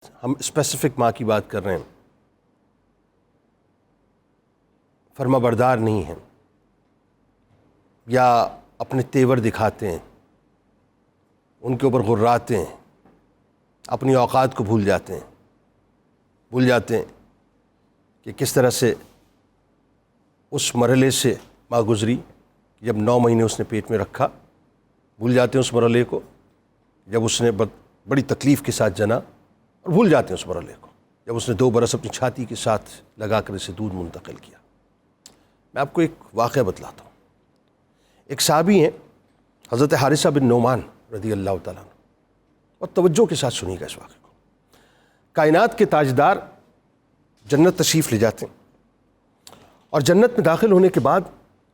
ہم اسپیسیفک ماں کی بات کر رہے ہیں، فرما بردار نہیں ہیں یا اپنے تیور دکھاتے ہیں، ان کے اوپر غراتے ہیں، اپنی اوقات کو بھول جاتے ہیں کہ کس طرح سے اس مرحلے سے ماں گزری جب 9 مہینے اس نے پیٹ میں رکھا، بھول جاتے ہیں اس مرحلے کو جب اس نے بڑی تکلیف کے ساتھ جنا، اور بھول جاتے ہیں اس مرحلے کو جب اس نے 2 برس اپنی چھاتی کے ساتھ لگا کر اسے دودھ منتقل کیا۔ میں آپ کو ایک واقعہ بتلاتا ہوں۔ ایک صحابی ہیں حضرت حارثہ بن نعمان رضی اللہ تعالیٰ عنہ، اور توجہ کے ساتھ سنیے گا اس واقعے کو۔ کائنات کے تاجدار جنت تشریف لے جاتے ہیں، اور جنت میں داخل ہونے کے بعد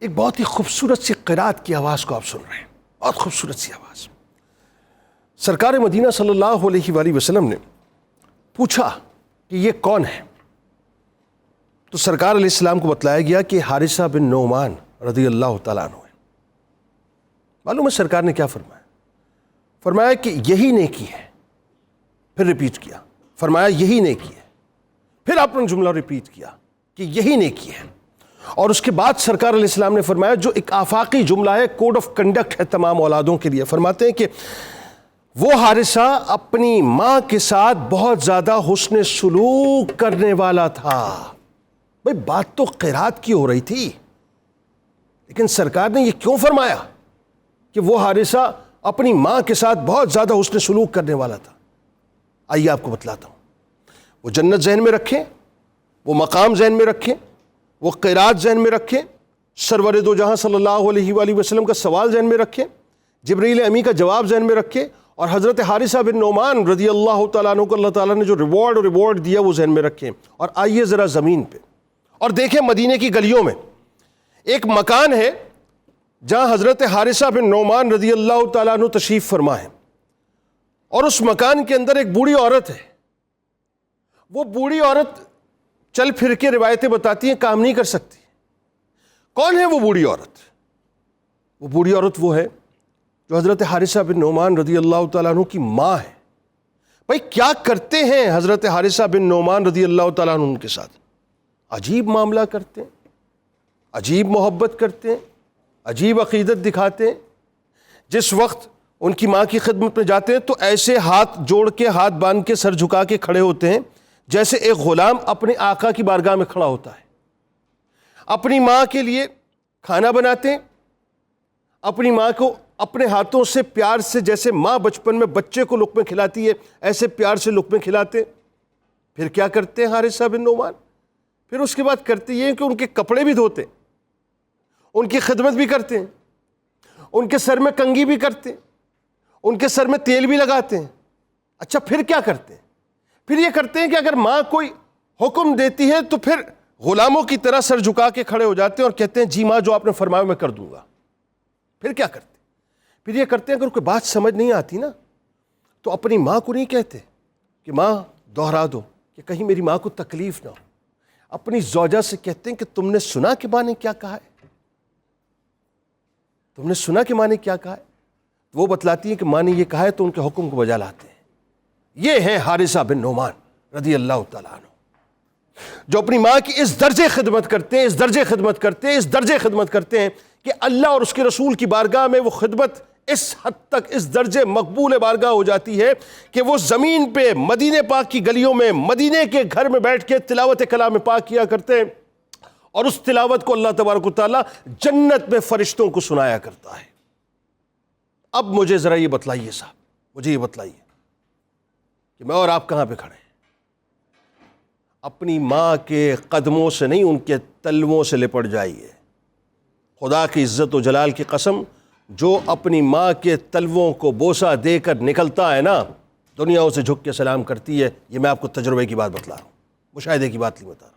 ایک بہت ہی خوبصورت سی قرات کی آواز کو آپ سن رہے ہیں، بہت خوبصورت سی آواز۔ سرکار مدینہ صلی اللہ علیہ وآلہ وسلم نے پوچھا کہ یہ کون ہے؟ تو سرکار علیہ السلام کو بتلایا گیا کہ حارثہ بن نعمان رضی اللہ تعالیٰ عنہ ہے۔ معلوم ہے سرکار نے کیا فرمایا؟ فرمایا کہ یہی نیکی ہے، پھر ریپیٹ کیا، فرمایا یہی نیکی ہے، پھر آپ نے جملہ ریپیٹ کیا کہ یہی نیکی ہے، اور اس کے بعد سرکار علیہ السلام نے فرمایا جو ایک آفاقی جملہ ہے، کوڈ آف کنڈکٹ ہے تمام اولادوں کے لیے۔ فرماتے ہیں کہ وہ حارثہ اپنی ماں کے ساتھ بہت زیادہ حسن سلوک کرنے والا تھا۔ بھئی بات تو قرات کی ہو رہی تھی، لیکن سرکار نے یہ کیوں فرمایا کہ وہ حارثہ اپنی ماں کے ساتھ بہت زیادہ حسن سلوک کرنے والا تھا؟ آئیے آپ کو بتلاتا ہوں۔ وہ جنت ذہن میں رکھیں، وہ مقام ذہن میں رکھیں، وہ قرات ذہن میں رکھیں، سرور دو جہاں صلی اللہ علیہ وآلہ وسلم کا سوال ذہن میں رکھیں، جبریل امی کا جواب ذہن میں رکھیں، اور حضرت حارثہ بن نعمان رضی اللہ تعالیٰ عنہ کو اللہ تعالیٰ نے جو ریوارڈ دیا وہ ذہن میں رکھیں۔ اور آئیے ذرا زمین پہ اور دیکھیں مدینے کی گلیوں میں ایک مکان ہے جہاں حضرت حارثہ بن نعمان رضی اللہ تعالیٰ عنہ تشریف فرما ہے، اور اس مکان کے اندر ایک بوڑھی عورت ہے۔ وہ بوڑھی عورت چل پھر کے روایتیں بتاتی ہیں کام نہیں کر سکتی۔ کون ہے وہ بوڑھی عورت؟ وہ بوڑھی عورت وہ ہے جو حضرت حارثہ بن نعمان رضی اللہ تعالیٰ عنہ کی ماں ہے۔ بھائی کیا کرتے ہیں حضرت حارثہ بن نعمان رضی اللہ تعالیٰ عنہ ان کے ساتھ؟ عجیب معاملہ کرتے ہیں، عجیب محبت کرتے ہیں، عجیب عقیدت دکھاتے ہیں۔ جس وقت ان کی ماں کی خدمت میں جاتے ہیں تو ایسے ہاتھ جوڑ کے، ہاتھ باندھ کے، سر جھکا کے کھڑے ہوتے ہیں جیسے ایک غلام اپنے آقا کی بارگاہ میں کھڑا ہوتا ہے۔ اپنی ماں کے لیے کھانا بناتے ہیں، اپنی ماں کو اپنے ہاتھوں سے پیار سے، جیسے ماں بچپن میں بچے کو لقمے کھلاتی ہے ایسے پیار سے لقمے کھلاتے ہیں۔ پھر کیا کرتے ہیں حارثہ بن نعمان؟ پھر اس کے بعد کرتے یہ کہ ان کے کپڑے بھی دھوتے ہیں، ان کی خدمت بھی کرتے ہیں، ان کے سر میں کنگھی بھی کرتے ہیں، ان کے سر میں تیل بھی لگاتے ہیں۔ اچھا پھر کیا کرتے ہیں؟ پھر یہ کرتے ہیں کہ اگر ماں کوئی حکم دیتی ہے تو پھر غلاموں کی طرح سر جھکا کے کھڑے ہو جاتے ہیں اور کہتے ہیں جی ماں جو آپ نے فرمایا میں کر دوں گا۔ پھر کیا کرتے ہیں؟ پھر یہ کرتے ہیں اگر کوئی بات سمجھ نہیں آتی نا تو اپنی ماں کو نہیں کہتے کہ ماں دوہرا دو کہ کہیں میری ماں کو تکلیف نہ ہو، اپنی زوجہ سے کہتے ہیں کہ تم نے سنا کہ ماں نے کیا کہا ہے؟ تم نے سنا کہ ماں نے کیا کہا ہے؟ وہ بتلاتی ہے کہ ماں نے یہ کہا ہے تو ان کے حکم کو بجا لاتے ہیں۔ یہ ہے حارثہ بن نعمان رضی اللہ تعالیٰ عنہ، جو اپنی ماں کی اس درجے خدمت کرتے ہیں، اس درجے خدمت کرتے ہیں کہ اللہ اور اس کے رسول کی بارگاہ میں وہ خدمت اس حد تک، اس درجے مقبول بارگاہ ہو جاتی ہے کہ وہ زمین پہ مدینے پاک کی گلیوں میں، مدینے کے گھر میں بیٹھ کے تلاوت کلام پاک کیا کرتے ہیں، اور اس تلاوت کو اللہ تبارک و تعالیٰ جنت میں فرشتوں کو سنایا کرتا ہے۔ اب مجھے ذرا یہ بتلائیے صاحب، مجھے یہ بتلائیے کہ میں اور آپ کہاں پہ کھڑے ہیں؟ اپنی ماں کے قدموں سے نہیں، ان کے تلووں سے لپٹ جائیے۔ خدا کی عزت و جلال کی قسم، جو اپنی ماں کے تلووں کو بوسہ دے کر نکلتا ہے نا، دنیا اسے جھک کے سلام کرتی ہے۔ یہ میں آپ کو تجربے کی بات بتلا رہا ہوں، مشاہدے کی بات نہیں بتا رہا۔